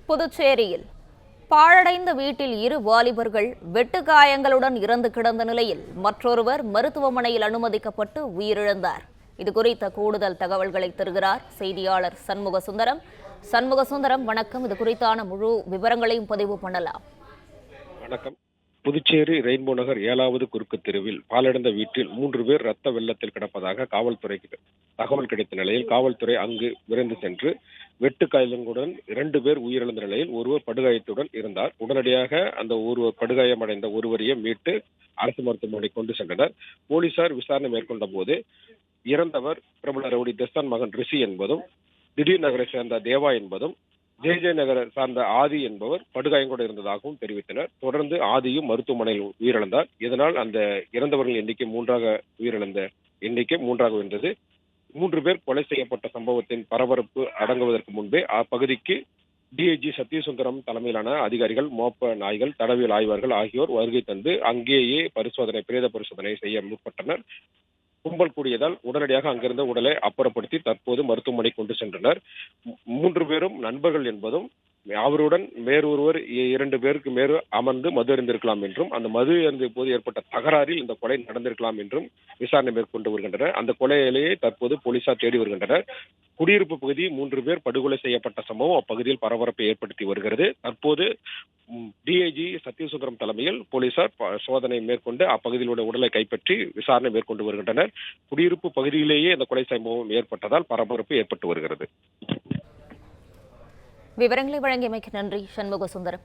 புதுச்சேரியில் பாழடைந்த வீட்டில் இரு வாலிபர்கள் வெட்டுக்காயங்களுடன் இறந்து கிடந்த நிலையில் மற்றொருவர் மருத்துவமனையில் அனுமதிக்கப்பட்டு உயிரிழந்தார். இதுகுறித்த கூடுதல் தகவல்களை தருகிறார் செய்தியாளர் சண்முகசுந்தரம். சண்முகசுந்தரம், வணக்கம். இது குறித்தான முழு விவரங்களையும் பதிவு பண்ணலாம். வணக்கம். புதுச்சேரி ரெயின்போ நகர் 7வது குறுக்கு தெருவில் பாழடைந்த வீட்டில் 3 பேர் ரத்த வெள்ளத்தில் கிடப்பதாக காவல்துறைக்கு தகவல் கிடைத்த நிலையில் காவல்துறை அங்கு விரைந்து சென்று வெட்டுக்காயங்களுடன் 2 பேர் உயிரிழந்த நிலையில் ஒருவர் படுகாயத்துடன் இருந்தார். உடனடியாக அந்த ஒருவர் படுகாயமடைந்த ஒருவரையே மீட்டு அரசு மருத்துவமனை கொண்டு சென்றனர். போலீசார் விசாரணை மேற்கொண்ட போது இறந்தவர் பிரபல ரவுடி தஸ்தான் மகன் ரிஷி என்பதும், திடீர் நகரை சேர்ந்த தேவா என்பதும், ஜே நகரை சார்ந்த ஆதி என்பவர் படுகாயங்களோடு இருந்ததாகவும் தெரிவித்தனர். தொடர்ந்து ஆதியும் மருத்துவமனையில் உயிரிழந்தார். இதனால் அந்த இறந்தவர்கள் எண்ணிக்கை உயிரிழந்த எண்ணிக்கை 3ஆக இருந்தது. 3 பேர் கொலை செய்யப்பட்ட சம்பவத்தின் பரபரப்பு அடங்குவதற்கு முன்பே அப்பகுதிக்கு டிஐஜி சத்யசுந்தரம் தலைமையிலான அதிகாரிகள், மோப்ப நாய்கள், தடவியல் ஆய்வாளர்கள் ஆகியோர் வருகை தந்து அங்கேயே பிரேத பரிசோதனை செய்ய முற்பட்டனர். கும்பல் கூடியதால் உடனடியாக அங்கிருந்த உடலை அப்புறப்படுத்தி தற்போது மருத்துவமனை கொண்டு சென்றனர். 3 பேரும் நண்பர்கள் என்பதும், அவருடன் வேறொருவர் 2 பேருக்கு மேல் அமர்ந்து மது அறிந்திருக்கலாம் என்றும், அந்த மது அருந்திய போது ஏற்பட்ட தகராறில் இந்த கொலை நடந்திருக்கலாம் என்றும் விசாரணை மேற்கொண்டு வருகின்றனர். அந்த கொலையிலேயே தற்போது போலீசார் தேடி வருகின்றனர். குடியிருப்பு பகுதி 3 பேர் படுகொலை செய்யப்பட்ட சம்பவம் அப்பகுதியில் பரபரப்பை ஏற்படுத்தி வருகிறது. தற்போது டிஐஜி சத்யசுந்தரம் தலைமையில் போலீசார் சோதனை மேற்கொண்டு அப்பகுதியில் உள்ள உடலை கைப்பற்றி விசாரணை மேற்கொண்டு வருகின்றனர். குடியிருப்பு பகுதியிலேயே இந்த கொலை சம்பவம் ஏற்பட்டதால் பரபரப்பு ஏற்பட்டு வருகிறது. விவரங்களை வழங்கியமைக்கு நன்றி சண்முகசுந்தரம்.